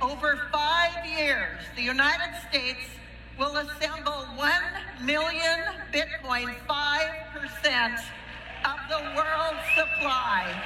Over 5 years, the United States will assemble 1 million Bitcoin, 5% of the world's supply.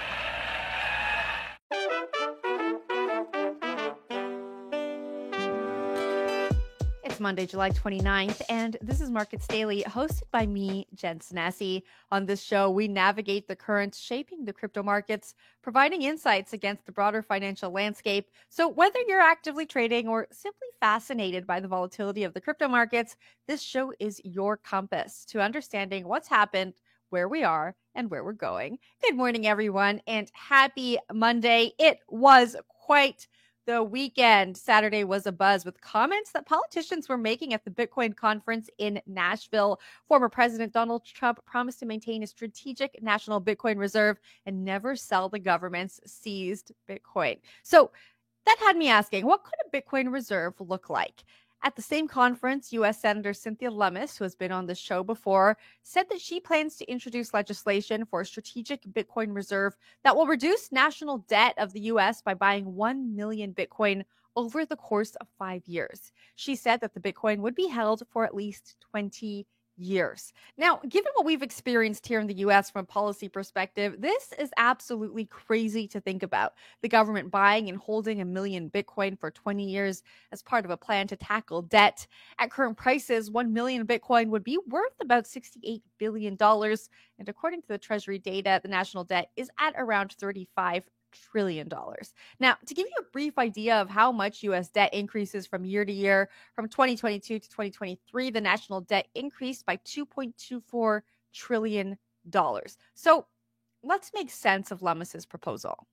It's Monday, July 29th, and this is Markets Daily, hosted by me, Jen Sanasi. On this show, we navigate the currents shaping the crypto markets, providing insights against the broader financial landscape. So whether you're actively trading or simply fascinated by the volatility of the crypto markets, this show is your compass to understanding what's happened, where we are, and where we're going. Good morning, everyone, and happy Monday. It was quite the weekend. Saturday was abuzz with comments that politicians were making at the Bitcoin conference in Nashville. Former President Donald Trump promised to maintain a strategic national Bitcoin reserve and never sell the government's seized Bitcoin. So that had me asking, what could a Bitcoin reserve look like? At the same conference, U.S. Senator Cynthia Lummis, who has been on the show before, said that she plans to introduce legislation for a strategic Bitcoin reserve that will reduce national debt of the U.S. by buying 1 million Bitcoin over the course of 5 years. She said that the Bitcoin would be held for at least 20 years. Now, given what we've experienced here in the U.S. from a policy perspective, this is absolutely crazy to think about. The government buying and holding 1 million Bitcoin for 20 years as part of a plan to tackle debt. At current prices, 1 million Bitcoin would be worth about $68 billion. And according to the Treasury data, the national debt is at around $35 trillion. Now, to give you a brief idea of how much U.S. debt increases from year to year, from 2022 to 2023, the national debt increased by $2.24 trillion. So let's make sense of Lummis's proposal.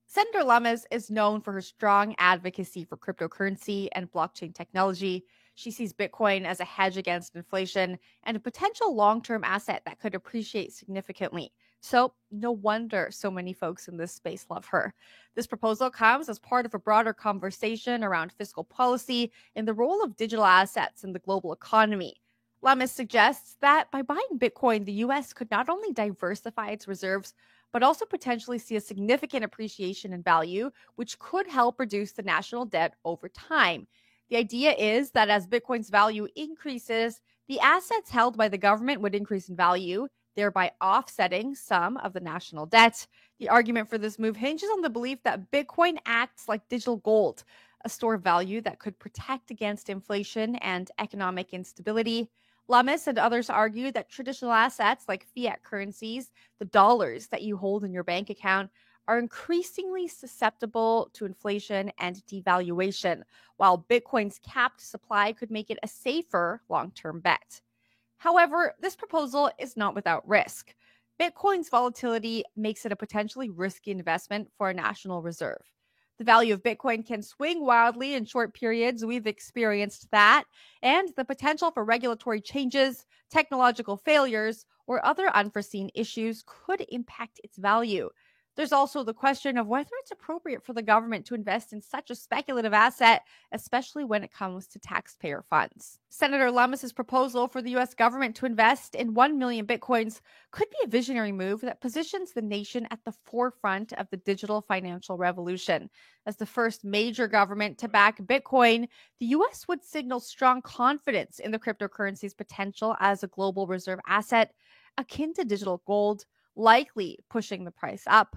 Senator Lummis is known for her strong advocacy for cryptocurrency and blockchain technology. She sees Bitcoin as a hedge against inflation and a potential long-term asset that could appreciate significantly. So no wonder so many folks in this space love her. This proposal comes as part of a broader conversation around fiscal policy and the role of digital assets in the global economy. Lummis suggests that by buying Bitcoin, the U.S. could not only diversify its reserves, but also potentially see a significant appreciation in value, which could help reduce the national debt over time. The idea is that as Bitcoin's value increases, the assets held by the government would increase in value, thereby offsetting some of the national debt. The argument for this move hinges on the belief that Bitcoin acts like digital gold, a store of value that could protect against inflation and economic instability. Lummis and others argue that traditional assets like fiat currencies, the dollars that you hold in your bank account, are increasingly susceptible to inflation and devaluation, while Bitcoin's capped supply could make it a safer long-term bet. However, this proposal is not without risk. Bitcoin's volatility makes it a potentially risky investment for a national reserve. The value of Bitcoin can swing wildly in short periods. We've experienced that. And the potential for regulatory changes, technological failures, or other unforeseen issues could impact its value. There's also the question of whether it's appropriate for the government to invest in such a speculative asset, especially when it comes to taxpayer funds. Senator Lummis's proposal for the U.S. government to invest in 1 million Bitcoins could be a visionary move that positions the nation at the forefront of the digital financial revolution. As the first major government to back Bitcoin, the U.S. would signal strong confidence in the cryptocurrency's potential as a global reserve asset, akin to digital gold, likely pushing the price up.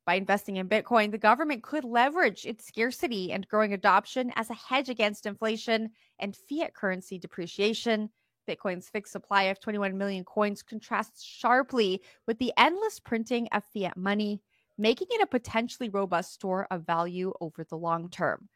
By investing in Bitcoin, the government could leverage its scarcity and growing adoption as a hedge against inflation and fiat currency depreciation. Bitcoin's fixed supply of 21 million coins contrasts sharply with the endless printing of fiat money, making it a potentially robust store of value over the long term.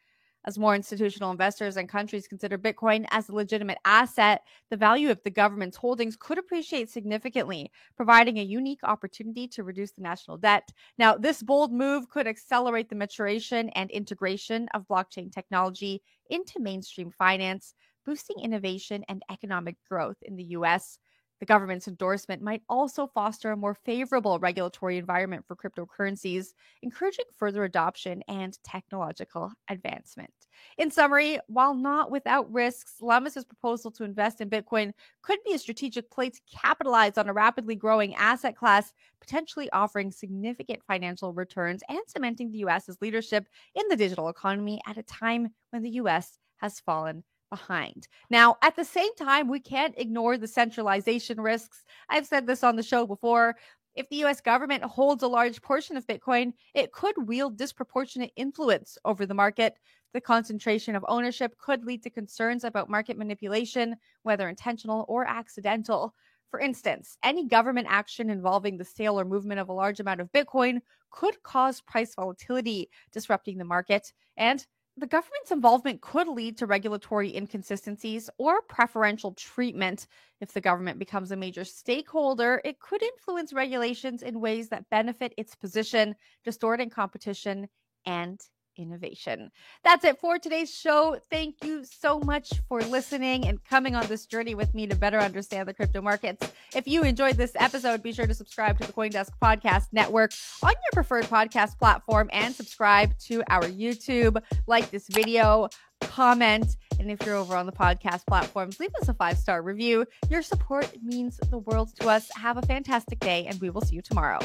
As more institutional investors and countries consider Bitcoin as a legitimate asset, the value of the government's holdings could appreciate significantly, providing a unique opportunity to reduce the national debt. Now, this bold move could accelerate the maturation and integration of blockchain technology into mainstream finance, boosting innovation and economic growth in the U.S. The government's endorsement might also foster a more favorable regulatory environment for cryptocurrencies, encouraging further adoption and technological advancement. In summary, while not without risks, Llamas' proposal to invest in Bitcoin could be a strategic play to capitalize on a rapidly growing asset class, potentially offering significant financial returns and cementing the U.S.'s leadership in the digital economy at a time when the U.S. has fallen behind. Now, at the same time, we can't ignore the centralization risks. I've said this on the show before. If the US government holds a large portion of Bitcoin, it could wield disproportionate influence over the market. The concentration of ownership could lead to concerns about market manipulation, whether intentional or accidental. For instance, any government action involving the sale or movement of a large amount of Bitcoin could cause price volatility, disrupting the market, and the government's involvement could lead to regulatory inconsistencies or preferential treatment. If the government becomes a major stakeholder, it could influence regulations in ways that benefit its position, distorting competition and innovation. That's it for today's show. Thank you so much for listening and coming on this journey with me to better understand the crypto markets. If you enjoyed this episode, be sure to subscribe to the CoinDesk Podcast Network on your preferred podcast platform and subscribe to our YouTube. Like this video, comment, and if you're over on the podcast platforms, leave us a 5-star review. Your support means the world to us. Have a fantastic day, and we will see you tomorrow.